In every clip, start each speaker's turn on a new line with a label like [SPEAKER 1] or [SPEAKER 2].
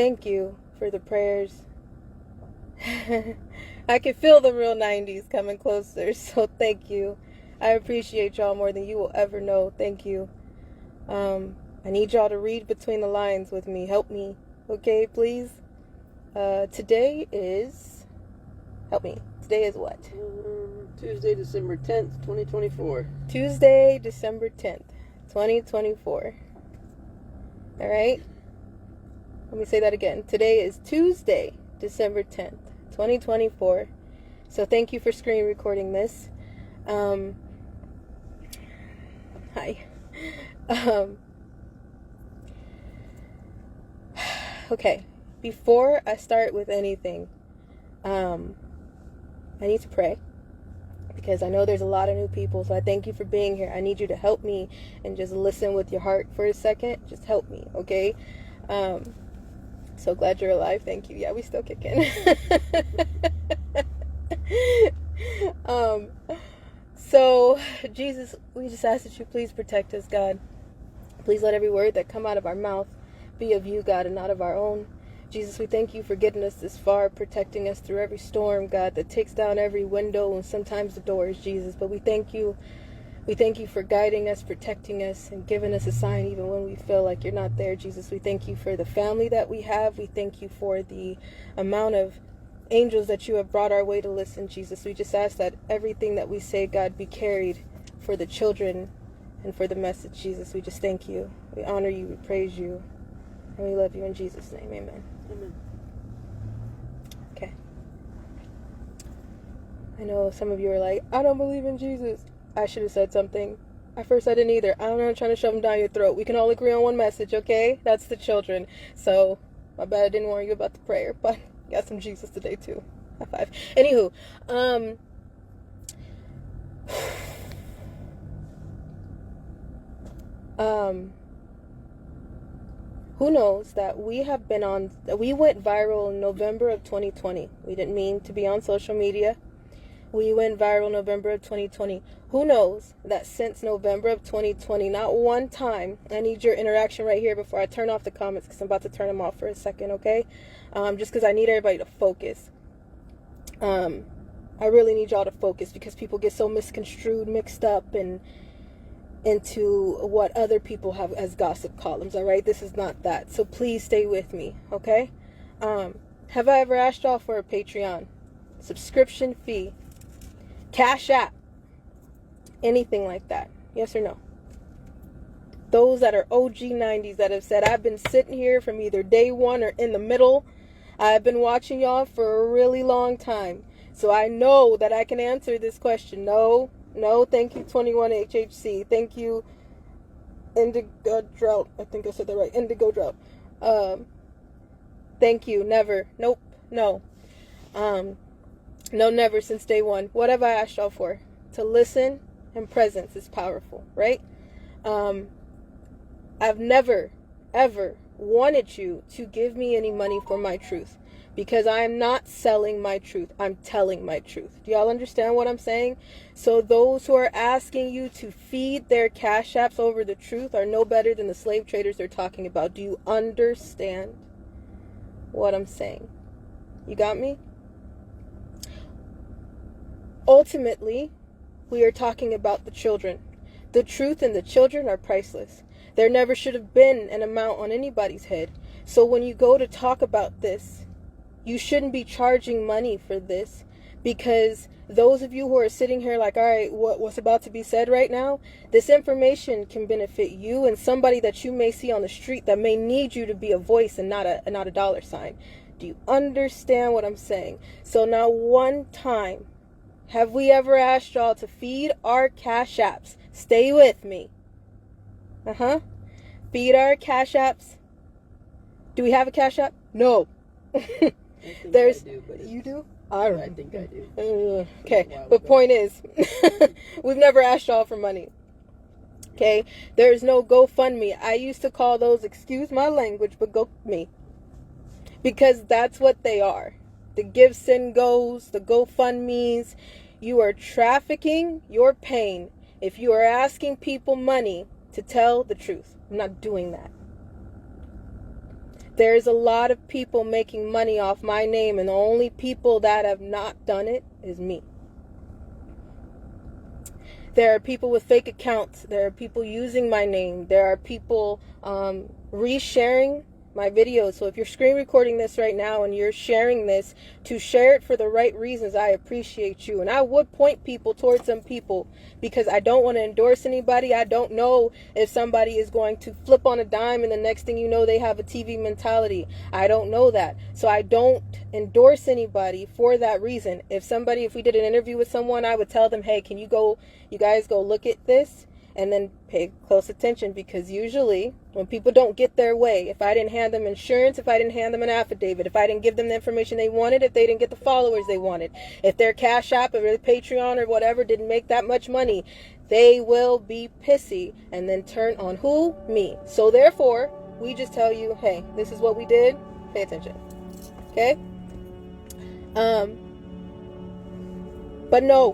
[SPEAKER 1] thank you for the prayers. I can feel the real 90s coming closer, so thank you. I appreciate y'all more than you will ever know. Thank you. I need y'all to read between the lines with me. Help me, okay, please? Today is... Help me. Today is what?
[SPEAKER 2] Tuesday, December 10th, 2024.
[SPEAKER 1] Tuesday, December 10th, 2024. All right? Let me say that again. Today is Tuesday, December 10th, 2024. So thank you for screen recording this. Hi. Okay. Before I start with anything, I need to pray. Because I know there's a lot of new people, so I thank you for being here. I need you to help me and just listen with your heart for a second. Just help me, okay? So glad you're alive. Thank you. Yeah, we still kicking. So, Jesus, we just ask that you please protect us, God. Please let every word that come out of our mouth be of you, God, and not of our own. Jesus, we thank you for getting us this far, protecting us through every storm, God, that takes down every window and sometimes the doors, Jesus. But we thank you. We thank you for guiding us, protecting us, and giving us a sign even when we feel like you're not there, Jesus. We thank you for the family that we have. We thank you for the amount of angels that you have brought our way to listen, Jesus. We just ask that everything that we say, God, be carried for the children and for the message, Jesus. We just thank you. We honor you. We praise you. And we love you in Jesus' name. Amen.
[SPEAKER 2] Amen.
[SPEAKER 1] Okay. I know some of you are like, I don't believe in Jesus. I should have said something. At first I didn't either. I'm not trying to shove them down your throat. We can all agree on one message, okay? That's the children. So, my bad I didn't warn you about the prayer, but got some Jesus today too. High five. Anywho, who knows that we went viral in November of 2020. We didn't mean to be on social media. We went viral November of 2020. Who knows that since November of 2020, not one time, I need your interaction right here before I turn off the comments because I'm about to turn them off for a second, okay? Just because I need everybody to focus. I really need y'all to focus because people get so misconstrued, mixed up, and into what other people have as gossip columns, all right? This is not that. So please stay with me, okay? Have I ever asked y'all for a Patreon subscription fee, Cash App, anything like that? Yes or no? Those that are OG 90s that have said, I've been sitting here from either day one or in the middle. I've been watching y'all for a really long time. So I know that I can answer this question. No, thank you, 21HHC. Thank you, Indigo Drought. I think I said that right. Indigo Drought. Thank you. Never. Nope. No. No, never since day one. What have I asked y'all for? To listen and presence is powerful, right? I've never, ever wanted you to give me any money for my truth because I am not selling my truth. I'm telling my truth. Do y'all understand what I'm saying? So those who are asking you to feed their cash apps over the truth are no better than the slave traders they're talking about. Do you understand what I'm saying? You got me? Ultimately, we are talking about the children. The truth and the children are priceless. There never should have been an amount on anybody's head. So when you go to talk about this, you shouldn't be charging money for this, because those of you who are sitting here like, all right, what's about to be said right now, this information can benefit you and somebody that you may see on the street that may need you to be a voice and not a dollar sign. Do you understand what I'm saying? So now, one time, have we ever asked y'all to feed our cash apps? Stay with me. Feed our cash apps. Do we have a cash app? No.
[SPEAKER 2] There's. I do, but
[SPEAKER 1] you do?
[SPEAKER 2] I think I do.
[SPEAKER 1] Okay, but point is, we've never asked y'all for money. Okay, there's no GoFundMe. I used to call those, excuse my language, but GoMe, because that's what they are. The Give, Send, Goes, the GoFundMes. You are trafficking your pain if you are asking people money to tell the truth. I'm not doing that. There's a lot of people making money off my name, and the only people that have not done it is me. There are people with fake accounts. There are people using my name. There are people resharing my videos. So if you're screen recording this right now and you're sharing this, to share it for the right reasons, I appreciate you. And I would point people towards some people, because I don't want to endorse anybody. I don't know if somebody is going to flip on a dime and the next thing you know they have a TV mentality. I don't know that. So I don't endorse anybody for that reason. If we did an interview with someone, I would tell them, hey, can you guys go look at this and then pay close attention, because usually when people don't get their way, if I didn't hand them insurance, if I didn't hand them an affidavit, if I didn't give them the information they wanted, if they didn't get the followers they wanted, if their Cash App or their Patreon or whatever didn't make that much money, they will be pissy and then turn on who? Me. So therefore, we just tell you, hey, this is what we did. Pay attention. Okay? But no,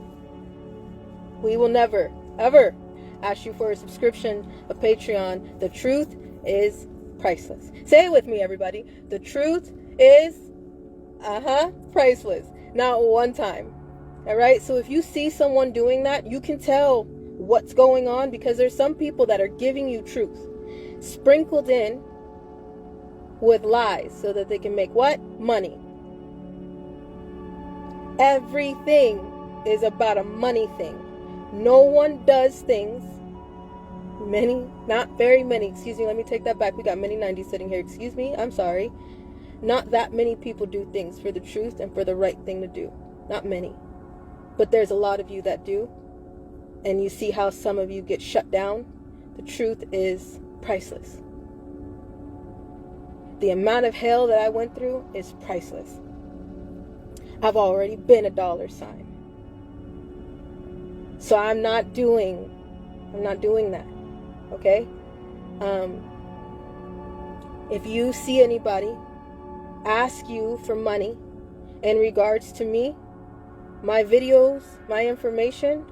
[SPEAKER 1] we will never, ever ask you for a subscription of Patreon. The truth is priceless. Say it with me, everybody. The truth is, priceless. Not one time. All right? So if you see someone doing that, you can tell what's going on, because there's some people that are giving you truth, sprinkled in with lies, so that they can make what? Money. Everything is about a money thing. No one does things, not very many, excuse me, let me take that back. We got many 90s sitting here, excuse me, I'm sorry. Not that many people do things for the truth and for the right thing to do. Not many. But there's a lot of you that do. And you see how some of you get shut down. The truth is priceless. The amount of hell that I went through is priceless. I've already been a dollar sign. So I'm not doing that. Okay? If you see anybody ask you for money in regards to me, my videos, my information,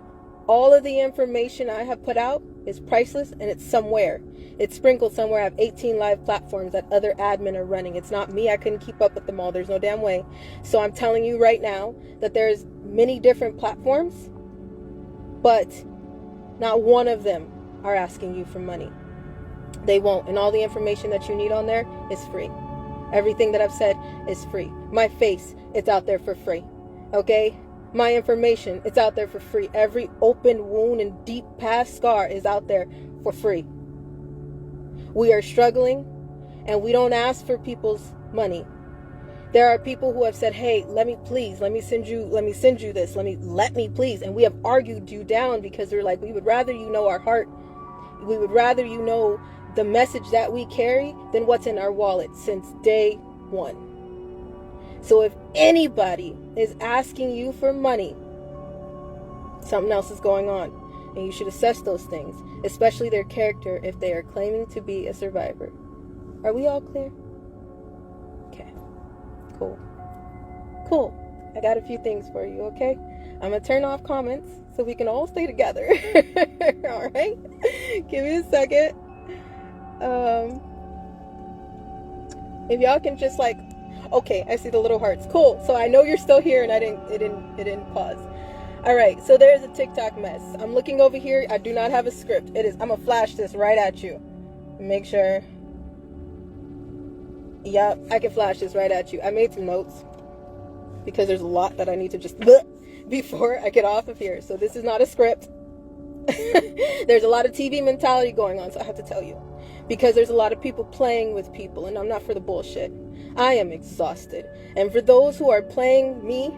[SPEAKER 1] all of the information I have put out is priceless, and it's somewhere. It's sprinkled somewhere. I have 18 live platforms that other admin are running. It's not me. I couldn't keep up with them all. There's no damn way. So I'm telling you right now that there's many different platforms, but not one of them are asking you for money. They won't. And all the information that you need on there is free. Everything that I've said is free. My face, it's out there for free. Okay? My information, it's out there for free. Every open wound and deep past scar is out there for free. We are struggling, and we don't ask for people's money. There are people who have said, hey, let me send you this, let me please. And we have argued you down, because we're like, we would rather you know our heart. We would rather you know the message that we carry than what's in our wallet since day one. So if anybody is asking you for money, something else is going on. And you should assess those things, especially their character, if they are claiming to be a survivor. Are we all clear? Okay. Cool. I got a few things for you, okay? I'm going to turn off comments so we can all stay together. All right? Give me a second. If y'all can just okay, I see the little hearts. Cool. So I know you're still here, and it didn't pause. All right. So there's a TikTok mess. I'm looking over here. I do not have a script. I'm going to flash this right at you. Make sure. Yep, I can flash this right at you. I made some notes because there's a lot that I need to just before I get off of here. So this is not a script. There's a lot of TV mentality going on, so I have to tell you. Because there's a lot of people playing with people, and I'm not for the bullshit. I am exhausted. And for those who are playing me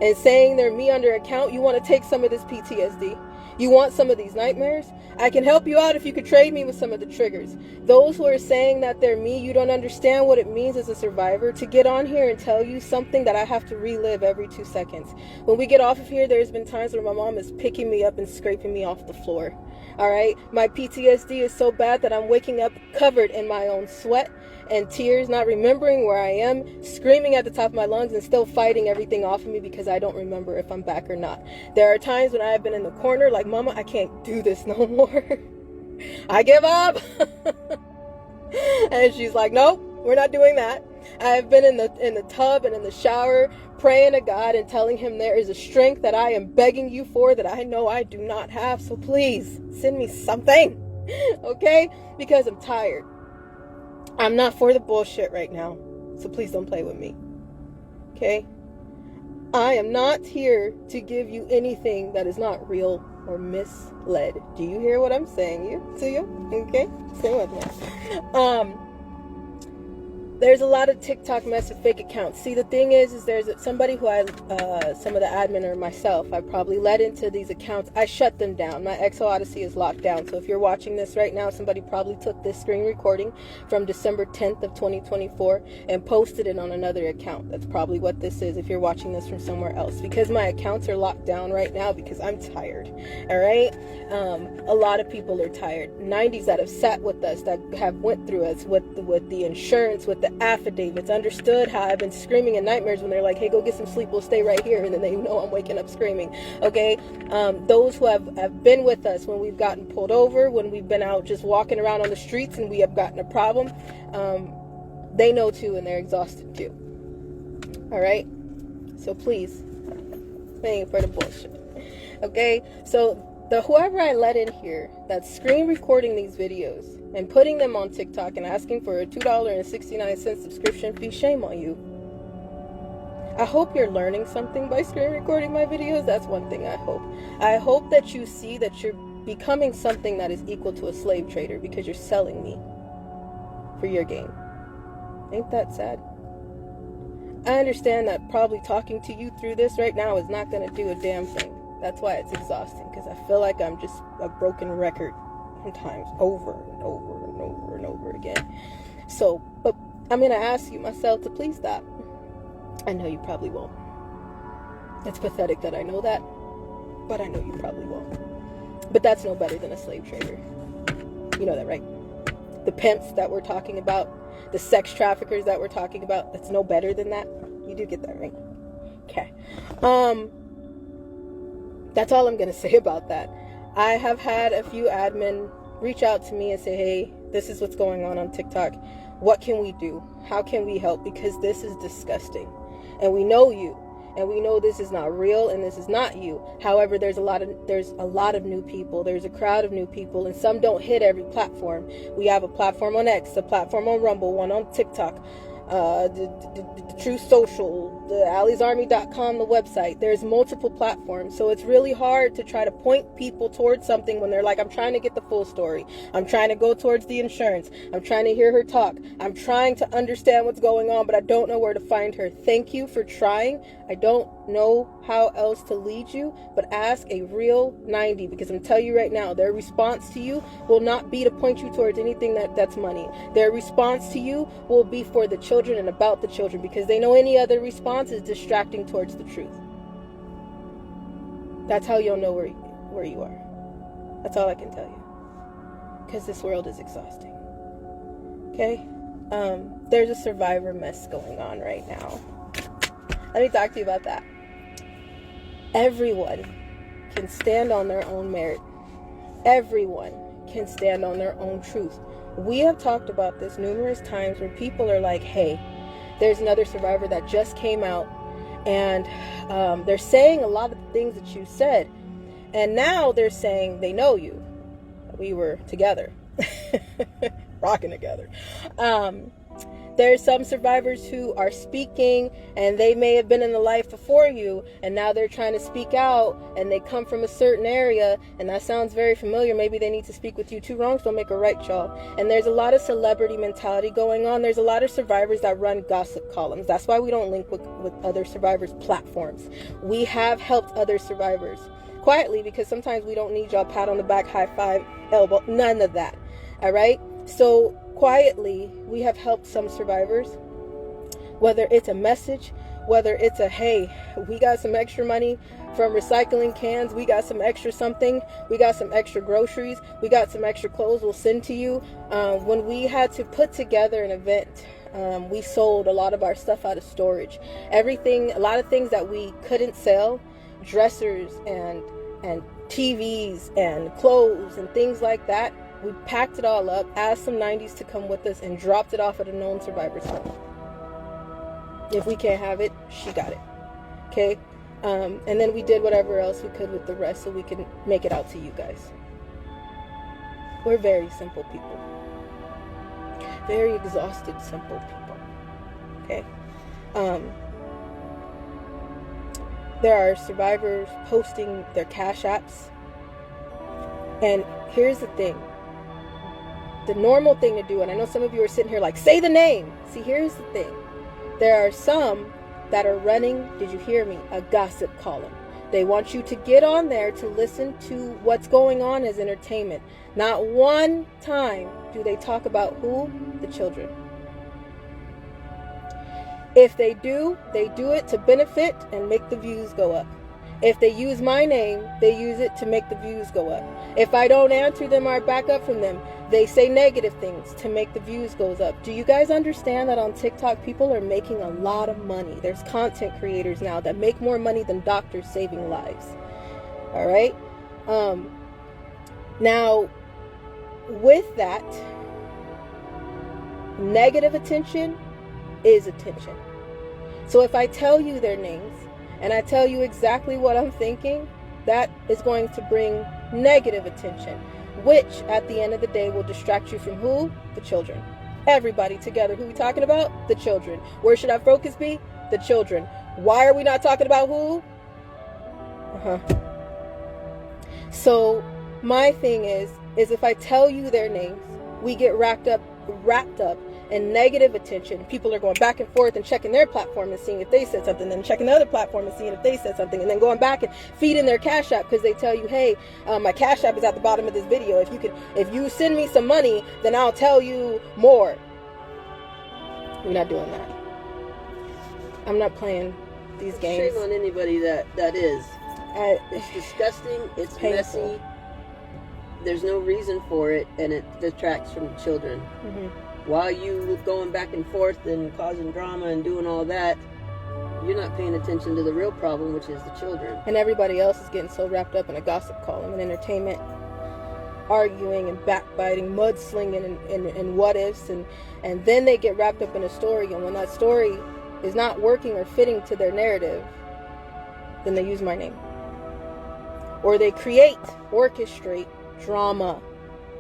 [SPEAKER 1] and saying they're me under account, you want to take some of this PTSD. You want some of these nightmares? I can help you out if you could trade me with some of the triggers. Those who are saying that they're me, you don't understand what it means as a survivor to get on here and tell you something that I have to relive every 2 seconds. When we get off of here, there's been times where my mom is picking me up and scraping me off the floor. All right? My PTSD is so bad that I'm waking up covered in my own sweat and tears, not remembering where I am, screaming at the top of my lungs and still fighting everything off of me because I don't remember if I'm back or not. There are times when I have been in the corner like, Mama, I can't do this no more. I give up. And she's like, nope, We're not doing that. I have been in the tub and in the shower praying to God and telling him there is a strength that I am begging you for that I know I do not have. So please send me something. Okay? Because I'm tired. I'm not for the bullshit right now. So please don't play with me. Okay? I am not here to give you anything that is not real or misled. Do you hear what I'm saying? To you? Okay? Stay with me. There's a lot of TikTok mess with fake accounts. See, the thing is there's somebody who some of the admin or myself, I probably led into these accounts. I shut them down. My XO Odyssey is locked down. So if you're watching this right now, somebody probably took this screen recording from December 10th of 2024 and posted it on another account. That's probably what this is if you're watching this from somewhere else. Because my accounts are locked down right now because I'm tired. All right? A lot of people are tired. 90s that have sat with us, that have went through us with the insurance, with the affidavits, understood how I've been screaming in nightmares when they're like, hey, go get some sleep, we'll stay right here, and then they know I'm waking up screaming. Okay? Those who have been with us when we've gotten pulled over, when we've been out just walking around on the streets and we have gotten a problem, they know too, and they're exhausted too. All right? So please, paying for the bullshit. Okay? So whoever I let in here that's screen recording these videos and putting them on TikTok and asking for a $2.69 subscription fee, shame on you. I hope you're learning something by screen recording my videos. That's one thing I hope. I hope that you see that you're becoming something that is equal to a slave trader because you're selling me for your gain. Ain't that sad? I understand that probably talking to you through this right now is not going to do a damn thing. That's why it's exhausting, because I feel like I'm just a broken record sometimes, over and over and over and over again. So, but I'm going to ask you myself to please stop. I know you probably won't. It's pathetic that I know that, but I know you probably won't. But that's no better than a slave trader. You know that, right? The pimps that we're talking about, the sex traffickers that we're talking about, that's no better than that. You do get that, right? Okay. That's all I'm going to say about that. I have had a few admin reach out to me and say, hey, this is what's going on TikTok. What can we do? How can we help? Because this is disgusting. And we know you. And we know this is not real and this is not you. However, there's a lot of new people. There's a crowd of new people, and some don't hit every platform. We have a platform on X, a platform on Rumble, one on TikTok, the True Social, the Ali'sArmy.com, the website. There's multiple platforms, so it's really hard to try to point people towards something when they're like, I'm trying to get the full story. I'm trying to go towards the insurance. I'm trying to hear her talk. I'm trying to understand what's going on, but I don't know where to find her. Thank you for trying. I don't know how else to lead you, but ask a real 90, because I'm telling you right now, their response to you will not be to point you towards anything that's money. Their response to you will be for the children and about the children, because they know any other response is distracting towards the truth. That's how you'll know where you are. That's all I can tell you, because this world is exhausting. Okay? There's a survivor mess going on right now. Let me talk to you about that. Everyone can stand on their own merit. Everyone can stand on their own truth. We have talked about this numerous times where people are like, hey, there's another survivor that just came out, and they're saying a lot of the things that you said, and now they're saying they know you. We were together. Rocking together. There's some survivors who are speaking, and they may have been in the life before you, and now they're trying to speak out, and they come from a certain area, and that sounds very familiar. Maybe they need to speak with you. Two wrongs don't make a right, y'all. And there's a lot of celebrity mentality going on. There's a lot of survivors that run gossip columns. That's why we don't link with other survivors' platforms. We have helped other survivors quietly, because sometimes we don't need y'all pat on the back, high five, elbow, none of that. All right? So quietly, we have helped some survivors, whether it's a message, whether it's a, hey, we got some extra money from recycling cans, we got some extra something, we got some extra groceries, we got some extra clothes we'll send to you. When we had to put together an event, we sold a lot of our stuff out of storage. Everything, a lot of things that we couldn't sell, dressers and TVs and clothes and things like that, We packed it all up, asked some 90s to come with us, and dropped it off at a known survivor's home. If we can't have it, she got it. Okay? And then we did whatever else we could with the rest so we can make it out to you guys. We're very simple people. Very exhausted, simple people. Okay? There are survivors posting their cash apps. And here's the thing. The normal thing to do, and I know some of you are sitting here like, say the name. See, here's the thing. There are some that are running, did you hear me, a gossip column. They want you to get on there to listen to what's going on as entertainment. Not one time do they talk about who? The children. If they do it to benefit and make the views go up. If they use my name, they use it to make the views go up. If I don't answer them or back up from them, they say negative things to make the views goes up. Do you guys understand that on TikTok, people are making a lot of money? There's content creators now that make more money than doctors saving lives. All right? Now, with that, negative attention is attention. So if I tell you their names and I tell you exactly what I'm thinking, that is going to bring negative attention, which at the end of the day will distract you from who? The children. Everybody together. Who are we talking about? The children. Where should our focus be? The children. Why are we not talking about who? So my thing is if I tell you their names, we get wrapped up in negative attention. People are going back and forth and checking their platform and seeing if they said something, then checking the other platform and seeing if they said something, and then going back and feeding their cash app because they tell you, hey, my cash app is at the bottom of this video. If you send me some money, then I'll tell you more. We're not doing that. I'm not playing these games.
[SPEAKER 2] Shame on anybody that is. It's disgusting. It's
[SPEAKER 1] painful.
[SPEAKER 2] Messy. There's no reason for it, and it detracts from the children.
[SPEAKER 1] Mm-hmm.
[SPEAKER 2] While you going back and forth and causing drama and doing all that, you're not paying attention to the real problem, which is the children.
[SPEAKER 1] And everybody else is getting so wrapped up in a gossip column and entertainment, arguing and backbiting, mudslinging and what ifs, and then they get wrapped up in a story, and when that story is not working or fitting to their narrative, then they use my name. Or they orchestrate drama,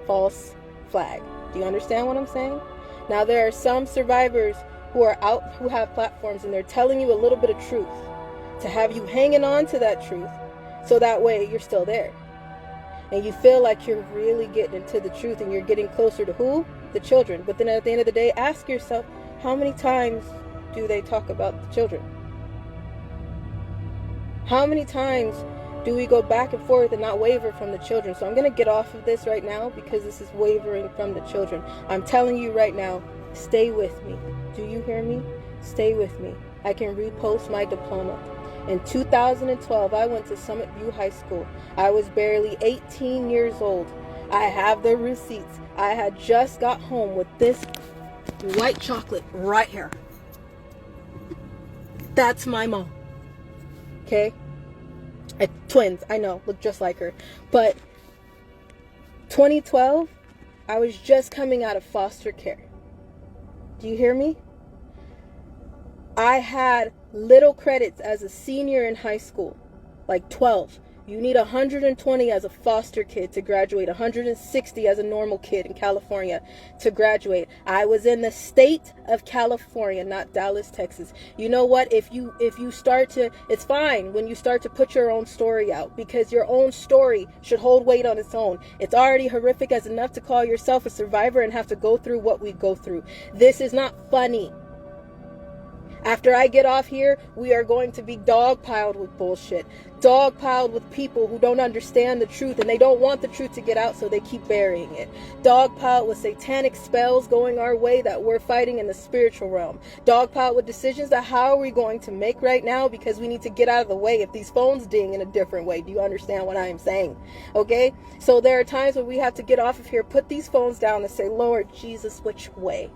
[SPEAKER 1] false flag. Do you understand what I'm saying? Now there are some survivors who are out, who have platforms, and they're telling you a little bit of truth to have you hanging on to that truth, so that way you're still there. And you feel like you're really getting into the truth and you're getting closer to who? The children. But then at the end of the day, ask yourself, how many times do they talk about the children? How many times do we go back and forth and not waver from the children? So I'm going to get off of this right now because this is wavering from the children. I'm telling you right now, stay with me. Do you hear me? Stay with me. I can repost my diploma. In 2012, I went to Summit View High School. I was barely 18 years old. I have the receipts. I had just got home with this white chocolate right here. That's my mom. Okay? Twins, I know, look just like her. But 2012, I was just coming out of foster care. Do you hear me? I had little credits as a senior in high school, like 12. You need 120 as a foster kid to graduate, 160 as a normal kid in California to graduate. I was in the state of California, not Dallas, Texas. You know what? If you start to, it's fine when you start to put your own story out, because your own story should hold weight on its own. It's already horrific as enough to call yourself a survivor and have to go through what we go through. This is not funny. After I get off here, we are going to be dogpiled with bullshit. Dogpiled with people who don't understand the truth and they don't want the truth to get out, so they keep burying it. Dogpiled with satanic spells going our way that we're fighting in the spiritual realm. Dogpiled with decisions that how are we going to make right now because we need to get out of the way if these phones ding in a different way. Do you understand what I am saying? Okay? So there are times when we have to get off of here, put these phones down and say, Lord Jesus, which way?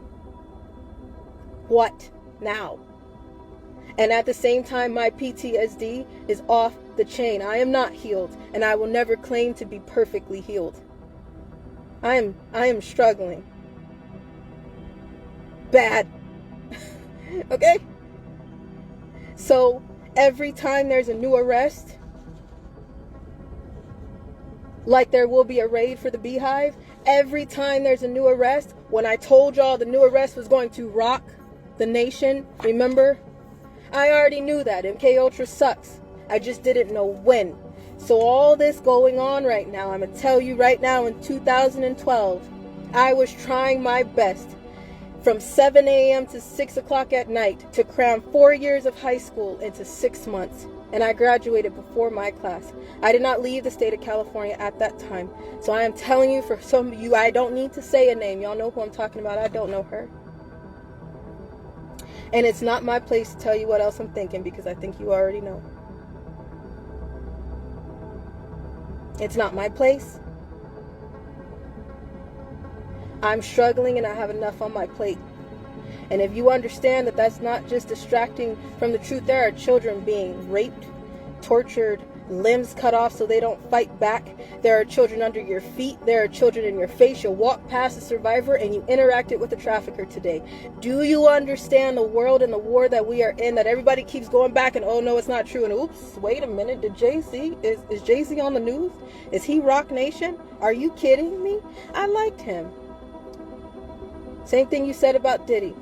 [SPEAKER 1] What now? And at the same time, my PTSD is off the chain. I am not healed, and I will never claim to be perfectly healed. I am struggling. Bad. Okay? So every time there's a new arrest, like there will be a raid for the Beehive, every time there's a new arrest, when I told y'all the new arrest was going to rock the nation, remember? I already knew that. MK Ultra sucks. I just didn't know when. So all this going on right now, I'm going to tell you right now, in 2012, I was trying my best from 7 a.m. to 6 o'clock at night to cram 4 years of high school into 6 months. And I graduated before my class. I did not leave the state of California at that time. So I am telling you, for some of you, I don't need to say a name. Y'all know who I'm talking about. I don't know her. And it's not my place to tell you what else I'm thinking, because I think you already know. It's not my place. I'm struggling and I have enough on my plate. And if you understand that that's not just distracting from the truth, there are children being raped, tortured, limbs cut off so they don't fight back. There are children under your feet. There are children in your face. You'll walk past a survivor and you interacted with a trafficker today. Do you understand the world and the war that we are in, that everybody keeps going back and, oh no, it's not true, and oops, wait a minute, did Jay-Z, is Jay-Z on the news? Is he Rock Nation? Are you kidding me? I liked him. Same thing you said about Diddy.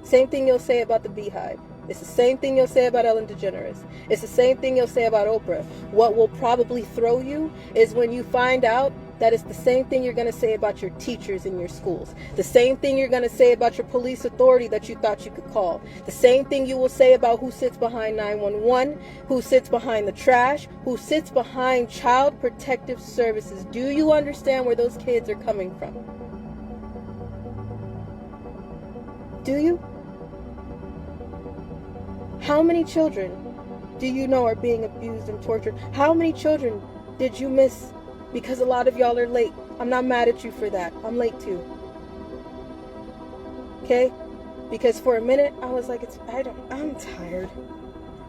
[SPEAKER 1] Same thing you'll say about the Beehive. It's the same thing you'll say about Ellen DeGeneres. It's the same thing you'll say about Oprah. What will probably throw you is when you find out that it's the same thing you're going to say about your teachers in your schools. The same thing you're going to say about your police authority that you thought you could call. The same thing you will say about who sits behind 911, who sits behind the trash, who sits behind Child Protective Services. Do you understand where those kids are coming from? Do you? How many children do you know are being abused and tortured? How many children did you miss? Because a lot of y'all are late. I'm not mad at you for that. I'm late too. Okay? Because for a minute I was like, I'm tired.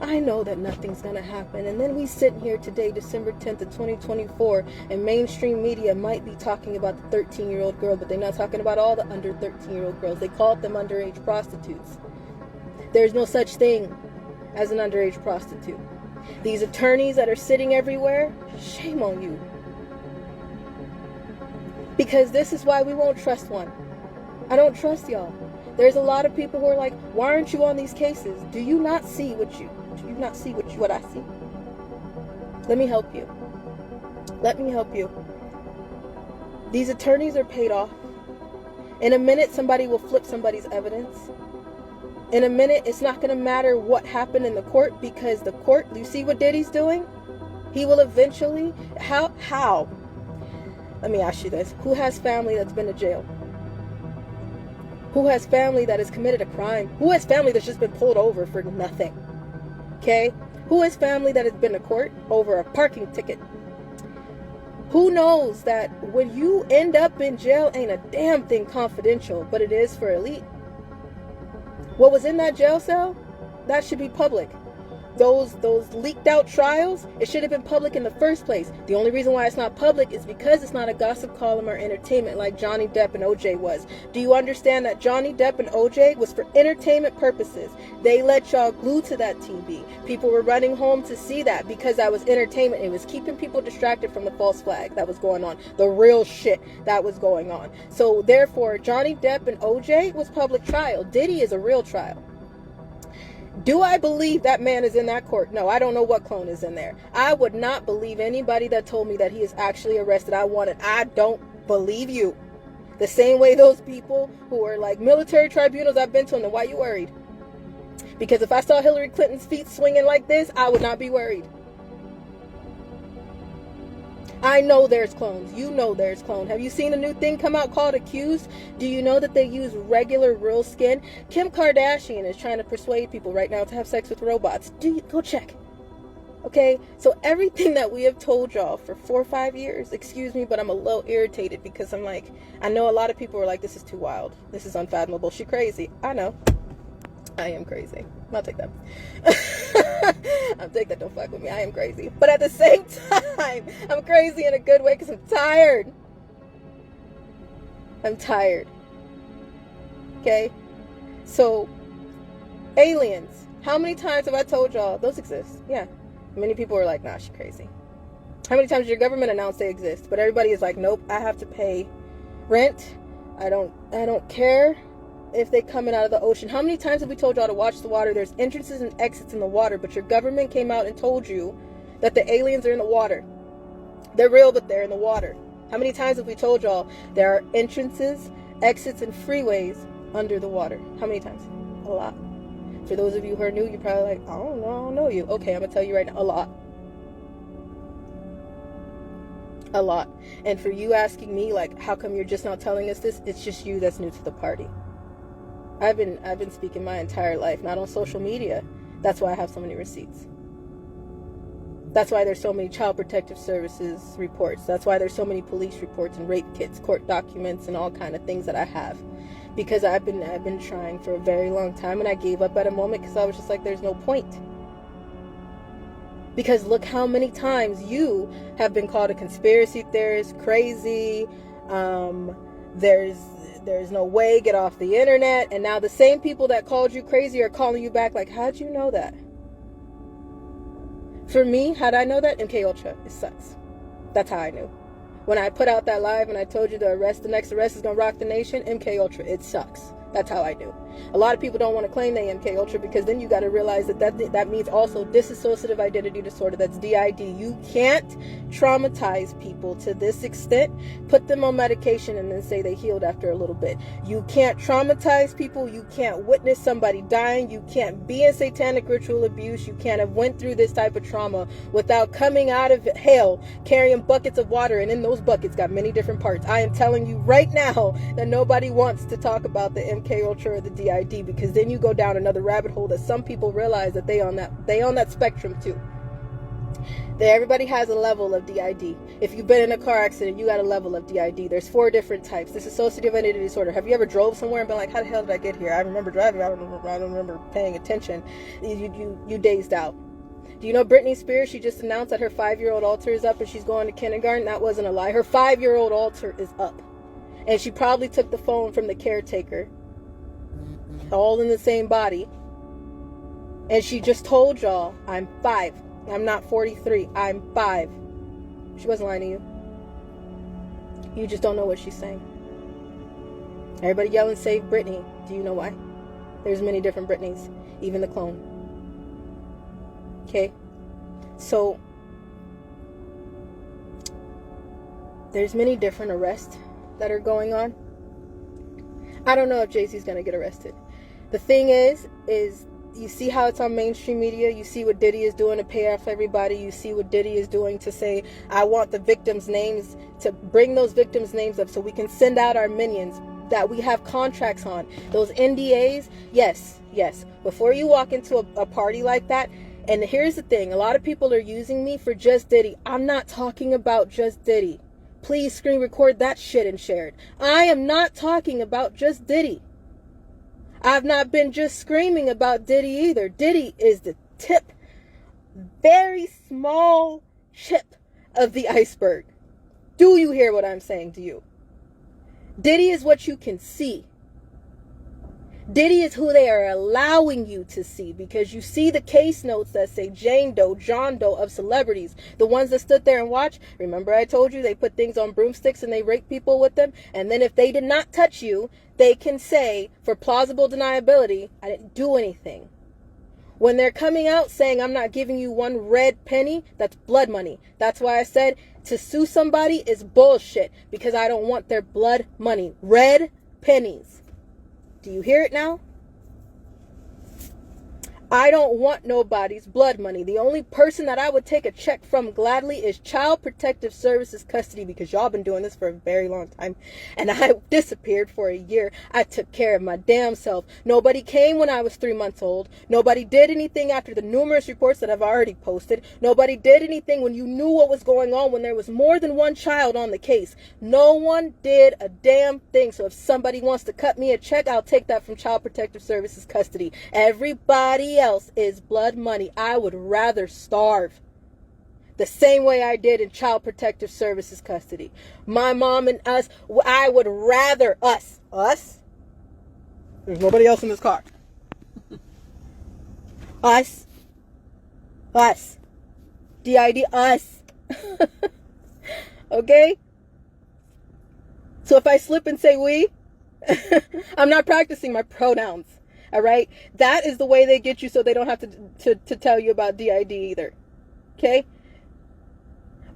[SPEAKER 1] I know that nothing's gonna happen. And then we sit here today, December 10th of 2024, and mainstream media might be talking about the 13-year-old girl, but they're not talking about all the under 13-year-old girls. They called them underage prostitutes. There's no such thing as an underage prostitute. These attorneys that are sitting everywhere, shame on you. Because this is why we won't trust one. I don't trust y'all. There's a lot of people who are like, why aren't you on these cases? Do you not see what I see? Let me help you. Let me help you. These attorneys are paid off. In a minute, somebody will flip somebody's evidence. In a minute, it's not going to matter what happened in the court, because the court, you see what Diddy's doing? He will eventually, how? Let me ask you this. Who has family that's been to jail? Who has family that has committed a crime? Who has family that's just been pulled over for nothing? Okay? Who has family that has been to court over a parking ticket? Who knows that when you end up in jail, ain't a damn thing confidential, but it is for elite. What was in that jail cell, that should be public. Those leaked out trials, it should have been public in the first place. The only reason why it's not public is because it's not a gossip column or entertainment like Johnny Depp and OJ was. Do you understand that Johnny Depp and OJ was for entertainment purposes? They let y'all glue to that TV. People were running home to see that because that was entertainment. It was keeping people distracted from the false flag that was going on, the real shit that was going on. So therefore, Johnny Depp and OJ was public trial. Diddy is a real trial. Do I believe that man is in that court? No, I don't know what clone is in there. I would not believe anybody that told me that he is actually arrested. I don't believe you. The same way those people who are like military tribunals, I've been to them. Then why you worried? Because if I saw Hillary Clinton's feet swinging like this, I would not be worried. I know there's clones. You know there's clone. Have you seen a new thing come out called Accused? Do you know that they use regular real skin? Kim Kardashian is trying to persuade people right now to have sex with robots. Go check. Okay? So everything that we have told y'all for 4 or 5 years, excuse me, but I'm a little irritated because I'm like, I know a lot of people are like, this is too wild. This is unfathomable. She crazy. I know. I am crazy. I'll take that. I'll take that. Don't fuck with me. I am crazy. But at the same time, I'm crazy in a good way because I'm tired. I'm tired. Okay? So, aliens. How many times have I told y'all those exist? Yeah. Many people are like, nah, she's crazy. How many times did your government announce they exist? But everybody is like, nope, I have to pay rent. I don't care if they coming out of the ocean. How many times have we told y'all to watch the water? There's entrances and exits in the water, but your government came out and told you that the aliens are in the water. They're real, but they're in the water. How many times have we told y'all there are entrances, exits, and freeways under the water? How many times? A lot. For those of you who are new, you're probably like, I don't know you. Okay, I'm gonna tell you right now, a lot. A lot. And for you asking me, like, how come you're just not telling us this? It's just you that's new to the party. I've been speaking my entire life, not on social media. That's why I have so many receipts. That's why there's so many child protective services reports. That's why there's so many police reports and rape kits, court documents, and all kind of things that I have. Because I've been trying for a very long time, and I gave up at a moment because I was just like, there's no point. Because look how many times you have been called a conspiracy theorist, crazy, there's no way, get off the internet, and now the same people that called you crazy are calling you back like, how'd you know that? For me, how'd I know that? MK Ultra, it sucks. That's how I knew. When I put out that live and I told you the next arrest is gonna rock the nation, MK Ultra, it sucks. That's how I knew. A lot of people don't want to claim they MK Ultra because then you got to realize that means also dissociative identity disorder. That's DID. You can't traumatize people to this extent, put them on medication, and then say they healed after a little bit. You can't traumatize people. You can't witness somebody dying. You can't be in satanic ritual abuse. You can't have went through this type of trauma without coming out of hell carrying buckets of water, and in those buckets got many different parts. I am telling you right now that nobody wants to talk about the MK Ultra or the DID, because then you go down another rabbit hole that some people realize that they on that spectrum too. Everybody has a level of DID. If you've been in a car accident, you got a level of DID. There's 4 different types. This is dissociative identity disorder. Have you ever drove somewhere and been like, how the hell did I get here? I remember driving. I don't remember paying attention. You dazed out. Do you know Britney Spears? She just announced that her 5-year-old altar is up and she's going to kindergarten. That wasn't a lie. Her 5-year-old altar is up. And she probably took the phone from the caretaker, all in the same body. And she just told y'all, I'm 5. I'm not 43. I'm 5. She wasn't lying to you. You just don't know what she's saying. Everybody yelling, save Britney. Do you know why? There's many different Britneys, even the clone. Okay? So, there's many different arrests that are going on. I don't know if Jay-Z's gonna get arrested. The thing is you see how it's on mainstream media. You see what Diddy is doing to pay off everybody. You see what Diddy is doing to say, I want the victims' names, to bring those victims' names up so we can send out our minions that we have contracts on. Those NDAs, yes. Before you walk into a party like that, and here's the thing, a lot of people are using me for just Diddy. I'm not talking about just Diddy. Please screen record that shit and share it. I am not talking about just Diddy. I've not been just screaming about Diddy either. Diddy is the tip, very small chip of the iceberg. Do you hear what I'm saying to you? Diddy is what you can see. Diddy is who they are allowing you to see, because you see the case notes that say Jane Doe, John Doe of celebrities. The ones that stood there and watched. Remember I told you they put things on broomsticks and they rape people with them? And then if they did not touch you, they can say, for plausible deniability, I didn't do anything. When they're coming out saying, I'm not giving you one red penny, that's blood money. That's why I said to sue somebody is bullshit, because I don't want their blood money. Red pennies. Do you hear it now? I don't want nobody's blood money. The only person that I would take a check from gladly is Child Protective Services custody, because y'all been doing this for a very long time. And I disappeared for a year. I took care of my damn self. Nobody came when I was 3 months old. Nobody did anything after the numerous reports that I've already posted. Nobody did anything when you knew what was going on, when there was more than one child on the case. No one did a damn thing. So if somebody wants to cut me a check, I'll take that from Child Protective Services custody. Everybody else is blood money. I would rather starve The same way I did in Child Protective Services custody. My mom and us, I would rather us. There's nobody else in this car. Us. DID, us. Okay? So if I slip and say we, I'm not practicing my pronouns. All right? That is the way they get you so they don't have to tell you about DID either. Okay?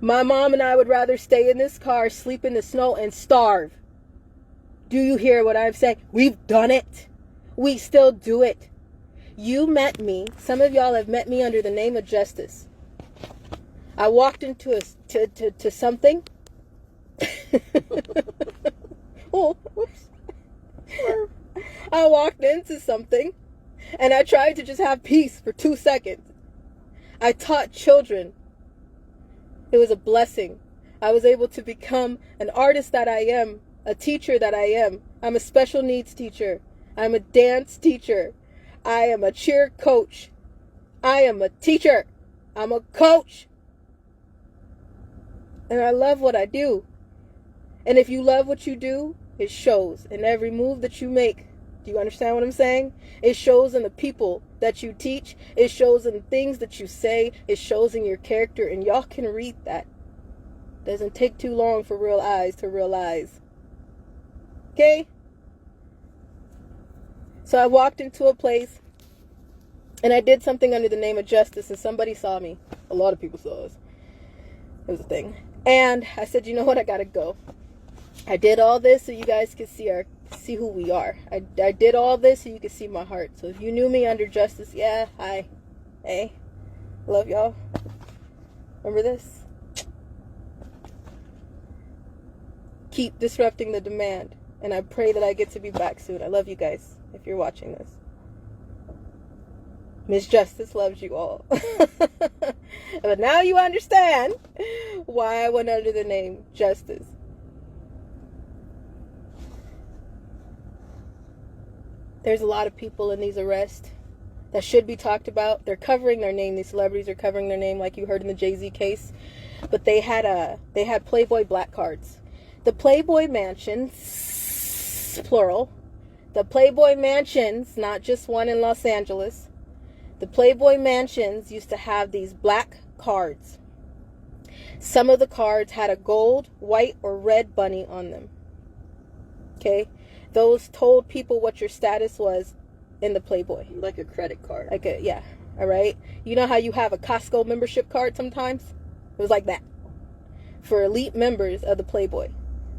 [SPEAKER 1] My mom and I would rather stay in this car, sleep in the snow, and starve. Do you hear what I'm saying? We've done it. We still do it. You met me. Some of y'all have met me under the name of Justice. I walked into to something. Oh, whoops. I walked into something and I tried to just have peace for 2 seconds. I taught children. It was a blessing. I was able to become an artist that I am, a teacher that I am. I'm a special needs teacher. I'm a dance teacher. I am a cheer coach. I am a teacher. I'm a coach. And I love what I do. And if you love what you do, it shows in every move that you make. Do you understand what I'm saying? It shows in the people that you teach. It shows in the things that you say. It shows in your character. And y'all can read that. Doesn't take too long for real eyes to realize. Okay? So I walked into a place and I did something under the name of Justice and somebody saw me. A lot of people saw us. It was a thing. And I said, you know what? I gotta go. I did all this so you guys could see who we are. I did all this so you could see my heart. So if you knew me under Justice, yeah, hi. Hey. Love y'all. Remember this? Keep disrupting the demand. And I pray that I get to be back soon. I love you guys if you're watching this. Miss Justice loves you all. But now you understand why I went under the name Justice. There's a lot of people in these arrests that should be talked about. They're covering their name. These celebrities are covering their name, like you heard in the Jay-Z case. But they had Playboy black cards. The Playboy mansions, plural. The Playboy mansions, not just one in Los Angeles. The Playboy mansions used to have these black cards. Some of the cards had a gold, white, or red bunny on them. Okay? Those told people what your status was in the Playboy.
[SPEAKER 2] Like a credit card.
[SPEAKER 1] Yeah. All right? You know how you have a Costco membership card sometimes? It was like that. For elite members of the Playboy.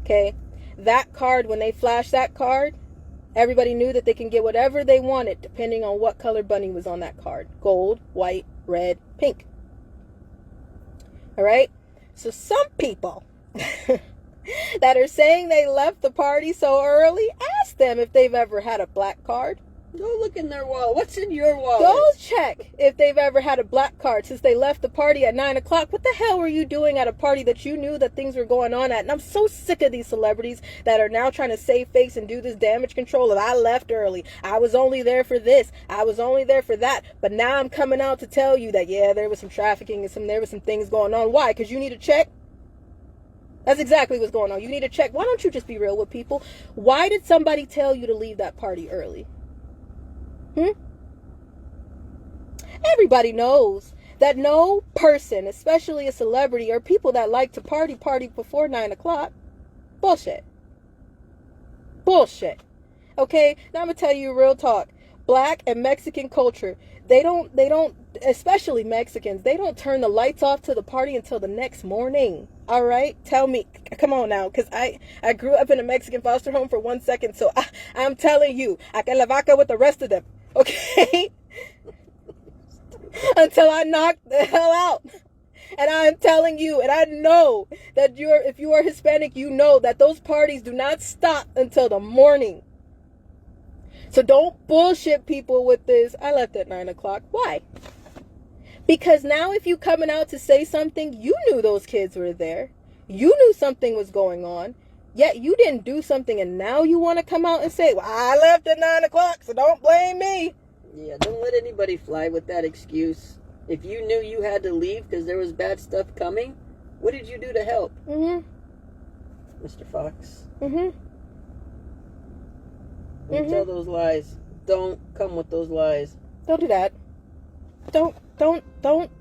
[SPEAKER 1] Okay? That card, when they flashed that card, everybody knew that they can get whatever they wanted depending on what color bunny was on that card. Gold, white, red, pink. All right? So some people that are saying they left the party so early, ask them if they've ever had a black card.
[SPEAKER 2] Go look in their wallet. What's in your wallet?
[SPEAKER 1] Go check if they've ever had a black card since they left the party at 9 o'clock. What the hell were you doing at a party that you knew that things were going on at? And I'm so sick of these celebrities that are now trying to save face and do this damage control of I left early. I was only there for this. I was only there for that. But now I'm coming out to tell you that, yeah, there was some trafficking and there was some things going on. Why? Because you need to check? That's exactly what's going on. You need to check. Why don't you just be real with people? Why did somebody tell you to leave that party early? Everybody knows that no person, especially a celebrity or people that like to party before 9 o'clock. Bullshit. Okay? Now I'm going to tell you real talk. Black and Mexican culture, they don't, especially Mexicans, they don't turn the lights off to the party until the next morning. All right? Tell me. Come on now. Because I grew up in a Mexican foster home for 1 second. So I'm telling you, I can la vaca with the rest of them. Okay? Until I knock the hell out. And I'm telling you, and I know that if you are Hispanic, you know that those parties do not stop until the morning. So don't bullshit people with this. I left at 9 o'clock. Why? Because now if you coming out to say something, you knew those kids were there. You knew something was going on. Yet you didn't do something and now you want to come out and say, well, I left at 9 o'clock, so don't blame me.
[SPEAKER 2] Yeah, don't let anybody fly with that excuse. If you knew you had to leave because there was bad stuff coming, what did you do to help?
[SPEAKER 1] Mm-hmm.
[SPEAKER 2] Mr. Fox.
[SPEAKER 1] Mm-hmm.
[SPEAKER 2] When you tell those lies, don't come with those lies.
[SPEAKER 1] Don't do that. Don't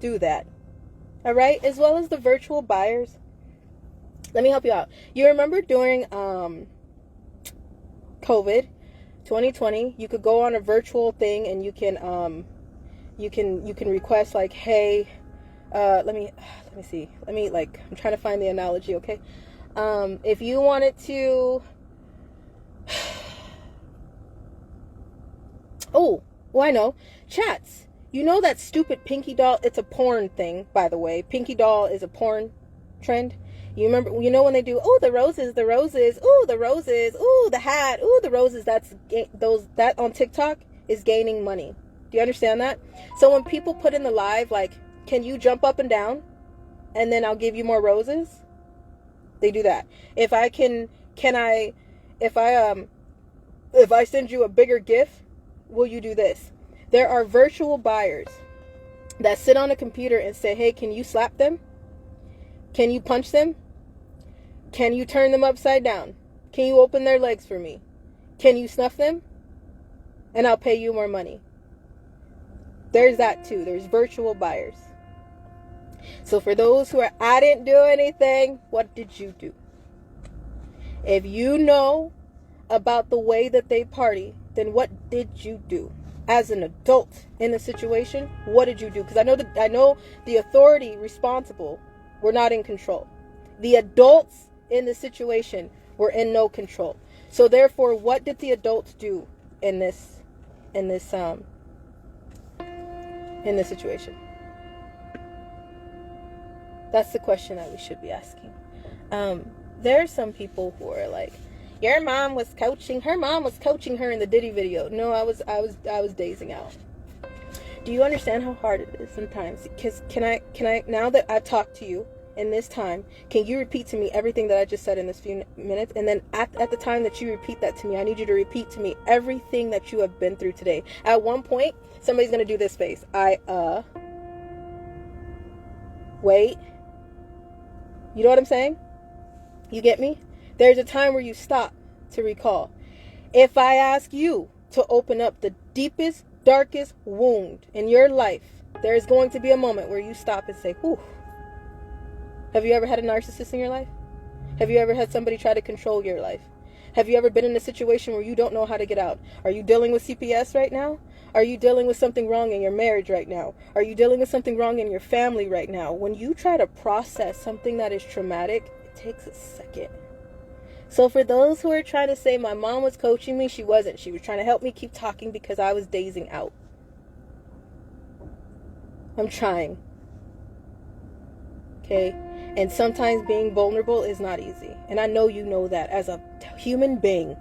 [SPEAKER 1] do that. All right? As well as the virtual buyers. Let me help you out. You remember during COVID 2020, you could go on a virtual thing and you can request like, hey, let me see. I'm trying to find the analogy, okay? If you wanted to oh, well, I know. Chats. You know that stupid Pinky Doll? It's a porn thing, by the way. Pinky Doll is a porn trend. You remember, you know when they do, oh, the roses, ooh, the roses, ooh, the hat, ooh, the roses, that on TikTok is gaining money. Do you understand that? So when people put in the live, like, can you jump up and down? And then I'll give you more roses. They do that. If I send you a bigger gift, will you do this? There are virtual buyers that sit on a computer and say, hey, can you slap them? Can you punch them? Can you turn them upside down? Can you open their legs for me? Can you snuff them? And I'll pay you more money. There's that too. There's virtual buyers. So for those who are, I didn't do anything, what did you do? If you know about the way that they party, then what did you do? As an adult in the situation, what did you do? Because I know the authority responsible were not in control. The adults in the situation were in no control. So therefore, what did the adults do in this situation? That's the question that we should be asking. There are some people who are like, her mom was coaching her in the Diddy video. No, I was dazing out. Do you understand how hard it is sometimes? Because can I now that I've talked to you in this time, can you repeat to me everything that I just said in this few minutes? And then at the time that you repeat that to me, I need you to repeat to me everything that you have been through today. At one point, somebody's going to do this face. Wait. You know what I'm saying? You get me? There's a time where you stop to recall. If I ask you to open up the deepest, darkest wound in your life, there is going to be a moment where you stop and say, whew. Have you ever had a narcissist in your life? Have you ever had somebody try to control your life? Have you ever been in a situation where you don't know how to get out? Are you dealing with CPS right now? Are you dealing with something wrong in your marriage right now? Are you dealing with something wrong in your family right now? When you try to process something that is traumatic, it takes a second. So for those who are trying to say my mom was coaching me, she wasn't. She was trying to help me keep talking because I was dazing out. I'm trying. Okay? And sometimes being vulnerable is not easy. And I know you know that as a human being.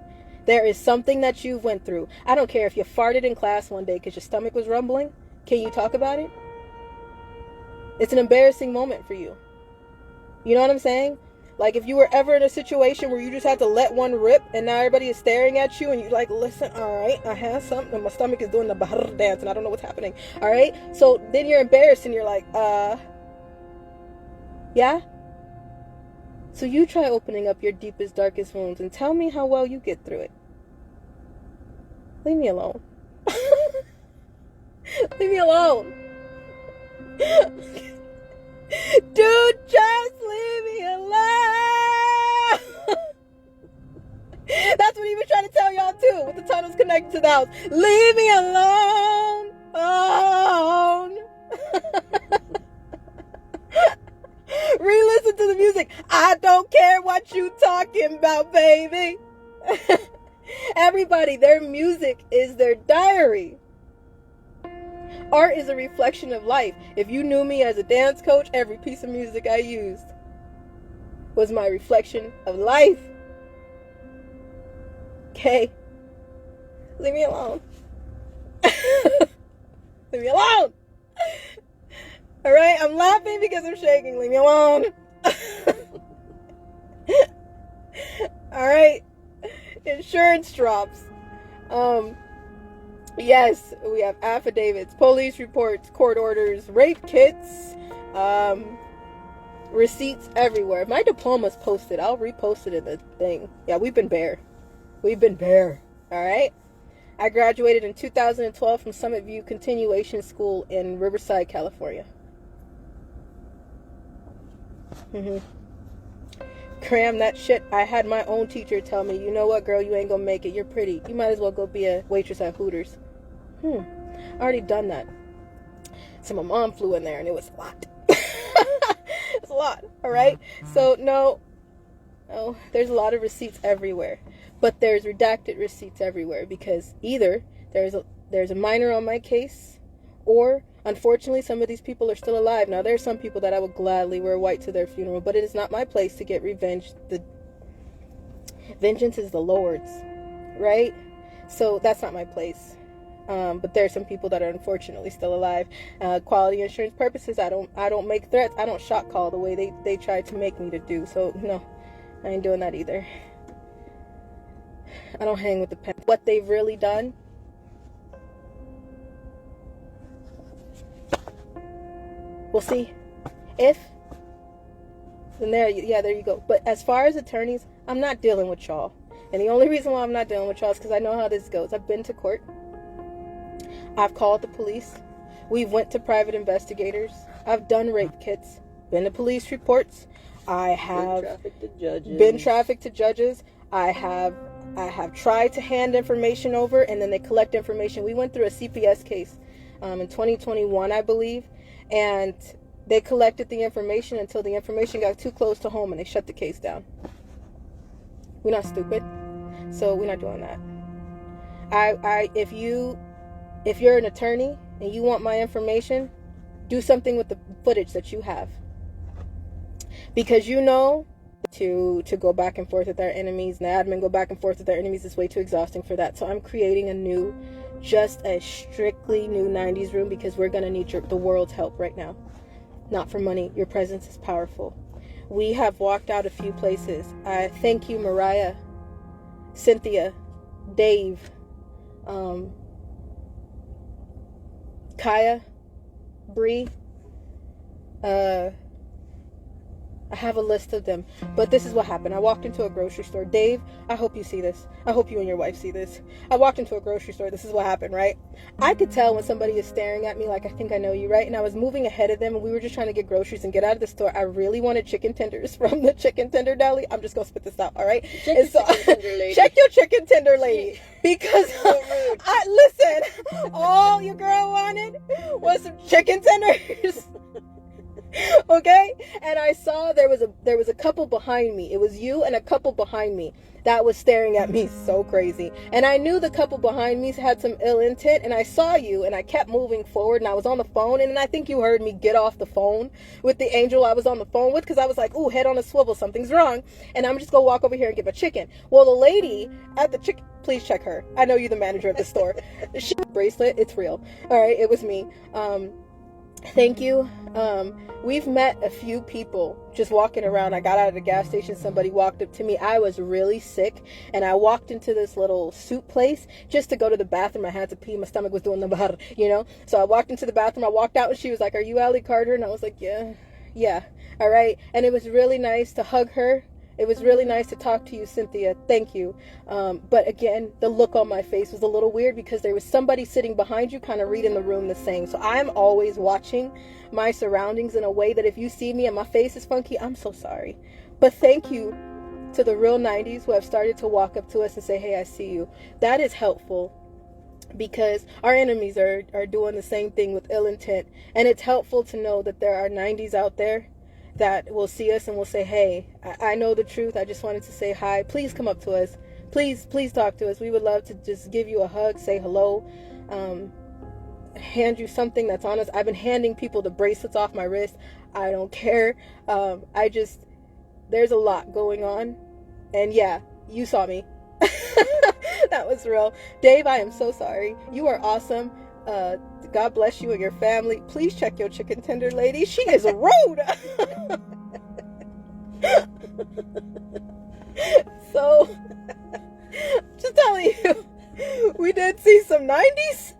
[SPEAKER 1] There is something that you've went through. I don't care if you farted in class one day because your stomach was rumbling. Can you talk about it? It's an embarrassing moment for you. You know what I'm saying? Like if you were ever in a situation where you just had to let one rip and now everybody is staring at you and you're like, listen, all right, I have something and my stomach is doing the bahar dance and I don't know what's happening. All right. So then you're embarrassed and you're like, yeah. So you try opening up your deepest, darkest wounds and tell me how well you get through it. Leave me alone. Leave me alone. Dude, just leave me alone. That's what he was trying to tell y'all too, with the tunnels connected to the house. Leave me alone. Re-listen to the music. I don't care what you talking about, baby. Everybody, their music is their diary. Art is a reflection of life. If you knew me as a dance coach, every piece of music I used was my reflection of life. Okay? Leave me alone. Leave me alone. All right? I'm laughing because I'm shaking. Leave me alone. All right? Insurance drops. Yes, we have affidavits, police reports, court orders, rape kits, receipts everywhere. If my diploma's posted, I'll repost it in the thing. Yeah, we've been bare. We've been bare. All right. I graduated in 2012 from Summit View Continuation School in Riverside, California. Cram that shit. I had my own teacher tell me, you know what, girl, you ain't gonna make it. You're pretty. You might as well go be a waitress at Hooters. I already done that. So my mom flew in there and it was a lot. It's a lot. All right. So no, there's a lot of receipts everywhere, but there's redacted receipts everywhere because either there's a minor on my case, or unfortunately some of these people are still alive. Now there's some people that I would gladly wear white to their funeral, but it is not my place to get revenge. The vengeance is the Lord's, right? So that's not my place. But there's some people that are unfortunately still alive. Quality insurance purposes, I don't make threats. I don't shot call the way they tried to make me to do. So no, I ain't doing that either. I don't hang with the pen. What they've really done, we'll see. If, then there you go. But as far as attorneys, I'm not dealing with y'all. And the only reason why I'm not dealing with y'all is because I know how this goes. I've been to court. I've called the police. We've went to private investigators. I've done rape kits. Been to police reports. I have been trafficked to judges. I have tried to hand information over, and then they collect information. We went through a CPS case in 2021, I believe, and they collected the information until the information got too close to home, and they shut the case down. We're not stupid, so we're not doing that. If you're an attorney and you want my information, do something with the footage that you have. Because you know, to go back and forth with our enemies, and the admin go back and forth with our enemies is way too exhausting for that. So I'm creating just a strictly new 90s room because we're going to need the world's help right now. Not for money. Your presence is powerful. We have walked out a few places. I thank you, Mariah, Cynthia, Dave, Kaya, Bree, I have a list of them. But this is what happened. I walked into a grocery store. Dave, I hope you see this. I hope you and your wife see this. I walked into a grocery store. This is what happened, right? I could tell when somebody is staring at me like, I think I know you, right? And I was moving ahead of them, and we were just trying to get groceries and get out of the store. I really wanted chicken tenders from the chicken tender deli. I'm just going to spit this out, all right? Check your chicken tender lady. Because listen, all your girl wanted was some chicken tenders. Okay, and I saw there was a couple behind me. It was you and a couple behind me that was staring at me so crazy, and I knew the couple behind me had some ill intent, and I saw you, and I kept moving forward, and I was on the phone, and I think you heard me get off the phone with the angel I was on the phone with, because I was like, ooh, head on a swivel, something's wrong, and I'm just gonna walk over here and give a chicken. Well, the lady at the chicken, please check her, I know you're the manager of the store. She bracelet, it's real. All right, it was me. Thank you. We've met a few people just walking around. I got out of the gas station. Somebody walked up to me. I was really sick, and I walked into this little soup place just to go to the bathroom. I had to pee. My stomach was doing the bar, So I walked into the bathroom. I walked out, and she was like, "Are you Allie Carter?" And I was like, "Yeah. All right." And it was really nice to hug her. It was really nice to talk to you, Cynthia. Thank you. But again, the look on my face was a little weird because there was somebody sitting behind you kind of reading the room the same. So I'm always watching my surroundings in a way that if you see me and my face is funky, I'm so sorry. But thank you to the real 90s who have started to walk up to us and say, hey, I see you. That is helpful because our enemies are doing the same thing with ill intent. And it's helpful to know that there are 90s out there that will see us and will say, hey, I know the truth. I just wanted to say hi. Please come up to us. Please talk to us. We would love to just give you a hug, say hello, hand you something that's on us. I've been handing people the bracelets off my wrist. I don't care. There's a lot going on. And yeah, you saw me. That was real. Dave, I am so sorry. You are awesome. God bless you and your family. Please check your chicken tender lady. She is rude. So, just telling you, We did see some 90s.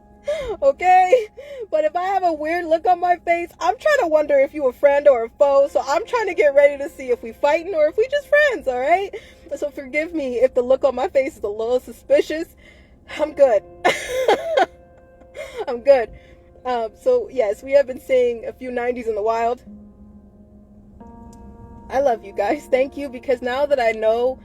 [SPEAKER 1] Okay, but if I have a weird look on my face, I'm trying to wonder if you a friend or a foe. So I'm trying to get ready to see if we fighting or if we just friends. All right, so forgive me if the look on my face is a little suspicious. I'm good. I'm good. So yes, we have been seeing a few 90s in the wild. I love you guys. Thank you, because now that I know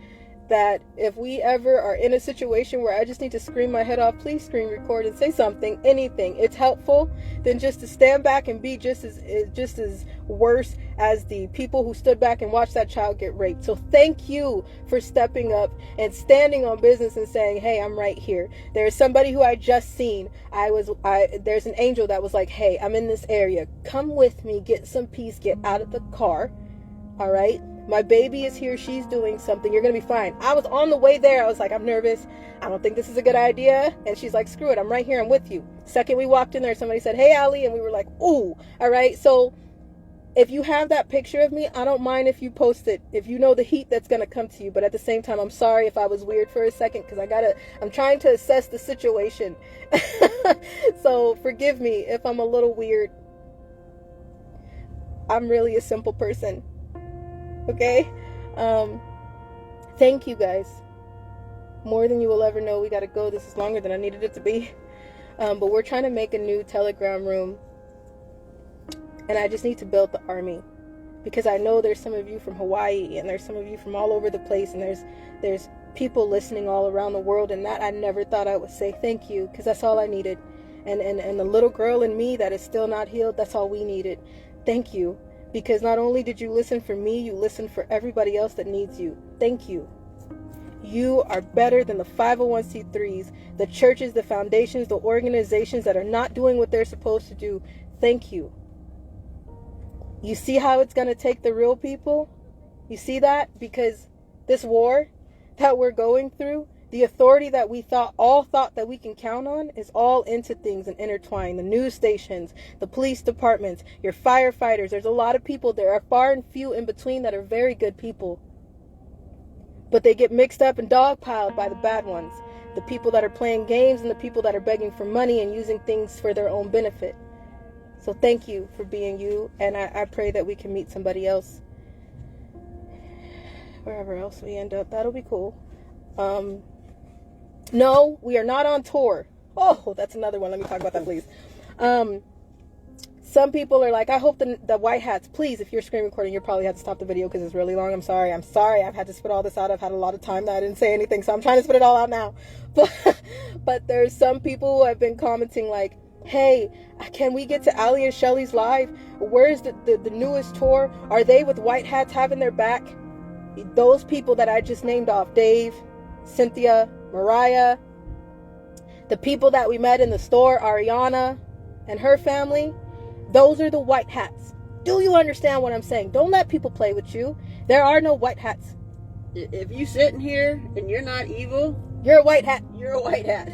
[SPEAKER 1] that if we ever are in a situation where I just need to scream my head off, please screen record and say something, anything. It's helpful than just to stand back and be just as worse as the people who stood back and watched that child get raped. So thank you for stepping up and standing on business and saying, hey, I'm right here. There's somebody who I just seen. There's an angel that was like, hey, I'm in this area. Come with me, get some peace, get out of the car. All right. My baby is here. She's doing something. You're going to be fine. I was on the way there. I was like, I'm nervous. I don't think this is a good idea. And she's like, screw it. I'm right here. I'm with you. Second we walked in there, somebody said, hey, Allie. And we were like, ooh. All right. So if you have that picture of me, I don't mind if you post it, if you know the heat that's going to come to you. But at the same time, I'm sorry if I was weird for a second, because I'm trying to assess the situation. So forgive me if I'm a little weird. I'm really a simple person. Okay, thank you guys. More than you will ever know. We gotta go. This is longer than I needed it to be. But we're trying to make a new Telegram room, and I just need to build the army, because I know there's some of you from Hawaii, and there's some of you from all over the place, and there's people listening all around the world, and that I never thought I would say thank you, because that's all I needed. And the little girl in me that is still not healed, that's all we needed. Thank you. Because not only did you listen for me, you listened for everybody else that needs you. Thank you. You are better than the 501c3s, the churches, the foundations, the organizations that are not doing what they're supposed to do. Thank you. You see how it's going to take the real people? You see that? Because this war that we're going through, the authority that we thought that we can count on is all into things and intertwined. The news stations, the police departments, your firefighters. There's a lot of people. There are far and few in between that are very good people. But they get mixed up and dogpiled by the bad ones. The people that are playing games and the people that are begging for money and using things for their own benefit. So thank you for being you. And I pray that we can meet somebody else. Wherever else we end up. That'll be cool. No, we are not on tour. Oh, that's another one. Let me talk about that, please. Some people are like, I hope the white hats, please, if you're screen recording, you'll probably have to stop the video because it's really long. I'm sorry. I've had to spit all this out. I've had a lot of time that I didn't say anything, so I'm trying to spit it all out now. But there's some people who have been commenting like, hey, can we get to Ali and Shelly's live? Where's the newest tour? Are they with white hats having their back? Those people that I just named off, Dave, Cynthia, Mariah, the people that we met in the store, Ariana and her family, those are the white hats. Do you understand what I'm saying? Don't let people play with you. There are no white hats.
[SPEAKER 2] If you sitting here and you're not evil,
[SPEAKER 1] you're a white hat.
[SPEAKER 2] You're a white hat.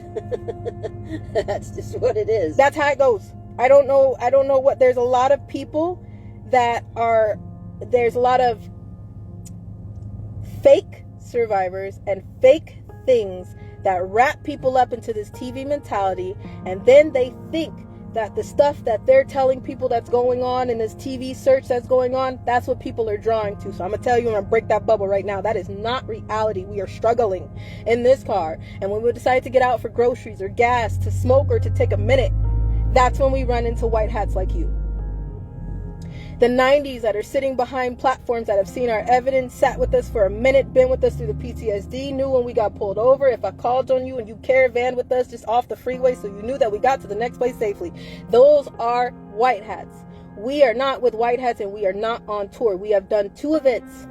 [SPEAKER 2] That's just what it is.
[SPEAKER 1] That's how it goes. I don't know what, there's a lot of people there's a lot of fake survivors and fake things that wrap people up into this TV mentality, and then they think that the stuff that they're telling people that's going on in this TV search that's going on, that's what people are drawing to. So I'm gonna tell you, I'm gonna break that bubble right now. That is not reality. We are struggling in this car, and when we decide to get out for groceries or gas, to smoke or to take a minute, that's when we run into white hats like you. The 90s that are sitting behind platforms that have seen our evidence, sat with us for a minute, been with us through the PTSD, knew when we got pulled over, if I called on you and you caravan with us just off the freeway so you knew that we got to the next place safely. Those are white hats. We are not with white hats, and we are not on tour. We have done 2 events,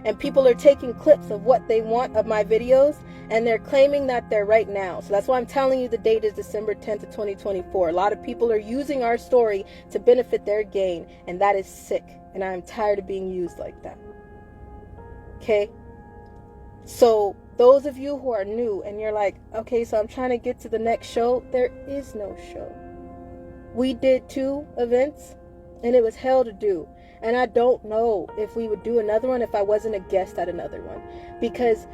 [SPEAKER 1] and people are taking clips of what they want of my videos, and they're claiming that they're right now. So that's why I'm telling you the date is December 10th of 2024. A lot of people are using our story to benefit their gain, and that is sick. And I'm tired of being used like that. Okay? So those of you who are new and you're like, okay, so I'm trying to get to the next show. There is no show. We did 2 events, and it was hell to do. And I don't know if we would do another one if I wasn't a guest at another one. Because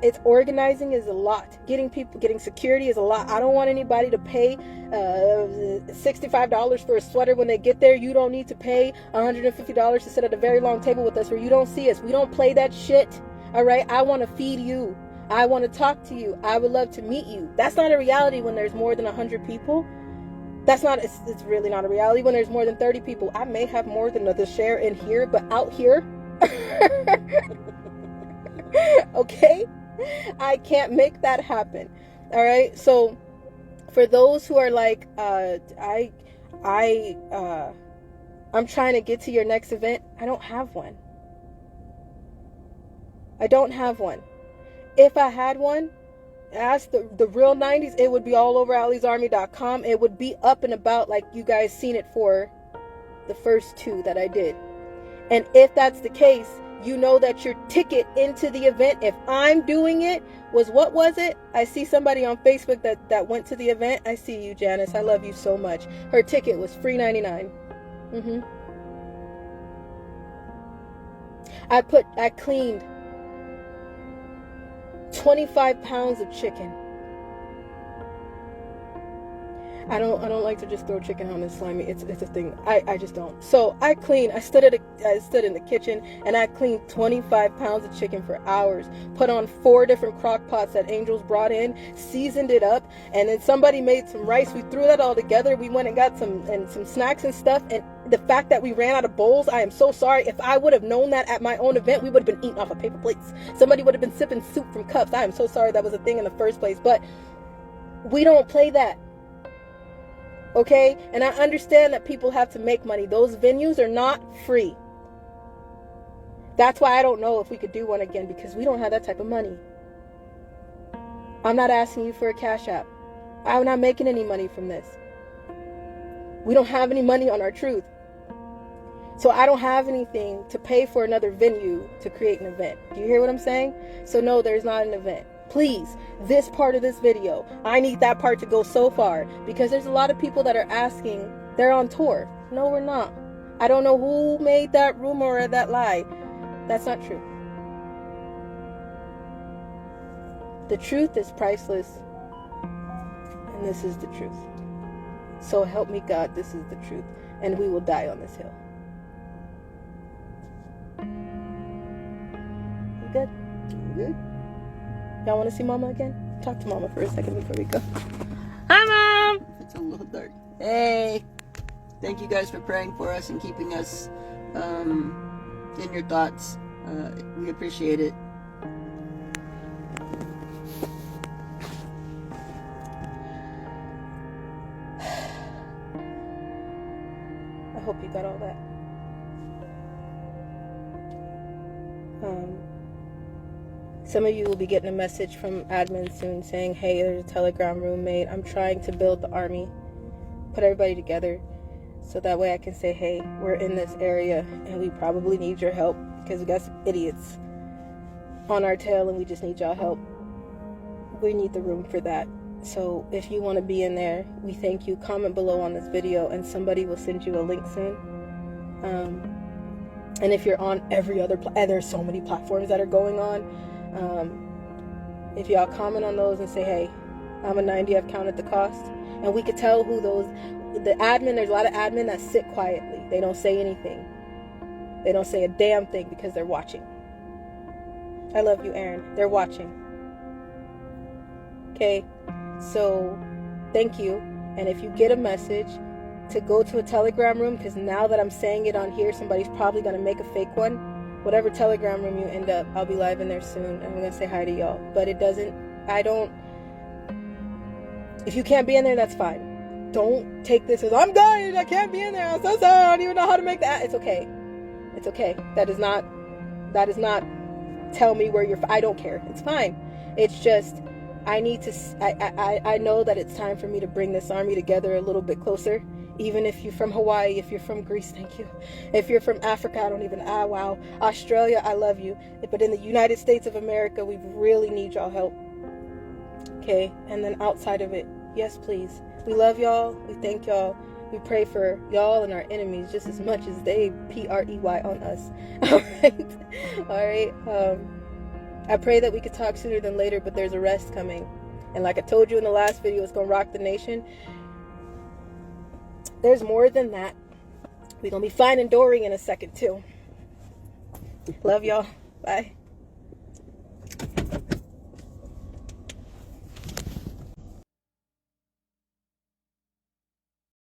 [SPEAKER 1] It's organizing is a lot. Getting security is a lot. I don't want anybody to pay $65 for a sweater when they get there. You don't need to pay $150 to sit at a very long table with us where you don't see us. We don't play that shit. All right. I want to feed you. I want to talk to you. I would love to meet you. That's not a reality when there's more than 100 people. It's really not a reality when there's more than 30 people. I may have more than the share in here, but out here, okay, I can't make that happen. All right. So for those who are like, I'm trying to get to your next event. I don't have one. I don't have one. If I had one, ask the real 90s, it would be all over Ali'sArmy.com. It would be up and about like you guys seen it for the first two that I did. And if that's the case, you know that your ticket into the event, if I'm doing it, what was it? I see somebody on Facebook that went to the event. I see you, Janice. I love you so much. Her ticket was free $99. I cleaned 25 pounds of chicken. I don't like to just throw chicken on this slimy. It's a thing. I just don't. So I stood in the kitchen and I cleaned 25 pounds of chicken for hours. Put on 4 different crock pots that Angels brought in, seasoned it up, and then somebody made some rice. We threw that all together. We went and got some snacks and stuff. And the fact that we ran out of bowls, I am so sorry. If I would have known that at my own event, we would have been eating off of paper plates. Somebody would have been sipping soup from cups. I am so sorry that was a thing in the first place. But we don't play that. Okay? And I understand that people have to make money. Those venues are not free. That's why I don't know if we could do one again, because we don't have that type of money. I'm not asking you for a cash app. I'm not making any money from this. We don't have any money on our truth. So I don't have anything to pay for another venue to create an event. Do you hear what I'm saying? So no, there's not an event. Please, this part of this video, I need that part to go so far, because there's a lot of people that are asking, they're on tour. No, we're not. I don't know who made that rumor or that lie. That's not true. The truth is priceless, and this is the truth. So help me God, this is the truth, and we will die on this hill. You good?
[SPEAKER 2] Good.
[SPEAKER 1] Y'all want to see Mama again? Talk to Mama for a second before we go. Hi, Mom!
[SPEAKER 2] It's a little dark. Hey! Thank you guys for praying for us and keeping us in your thoughts. We appreciate it.
[SPEAKER 1] I hope you got all that. Some of you will be getting a message from admin soon saying, hey, there's a Telegram room made. I'm trying to build the army, put everybody together, so that way I can say, hey, we're in this area and we probably need your help because we got some idiots on our tail and we just need y'all help. We need the room for that. So if you want to be in there, we thank you. Comment below on this video and somebody will send you a link soon. And if you're on every other and there's so many platforms that are going on, if y'all comment on those and say, hey, I'm a 90, I've counted the cost, and we could tell who the admin, there's a lot of admin that sit quietly. They don't say anything. They don't say a damn thing because they're watching. I love you, Aaron. They're watching. Okay, so thank you. And if you get a message to go to a Telegram room, because now that I'm saying it on here, somebody's probably going to make a fake one. Whatever Telegram room you end up, I'll be live in there soon. And I'm going to say hi to y'all. But if you can't be in there, that's fine. Don't take this as, I'm dying, I can't be in there, I'm so sorry, I don't even know how to make that. It's okay. It's okay. That is not tell me where you're, I don't care. It's fine. It's just, I know that it's time for me to bring this army together a little bit closer. Even if you're from Hawaii, if you're from Greece, thank you. If you're from Africa, wow. Australia, I love you. But in the United States of America, we really need y'all help. Okay? And then outside of it, yes, please. We love y'all. We thank y'all. We pray for y'all and our enemies just as much as they PREY on us. All right? All right. I pray that we could talk sooner than later, but there's arrest coming. And like I told you in the last video, it's going to rock the nation. There's more than that. We're going to be finding Dory in a second, too. Love y'all. Bye.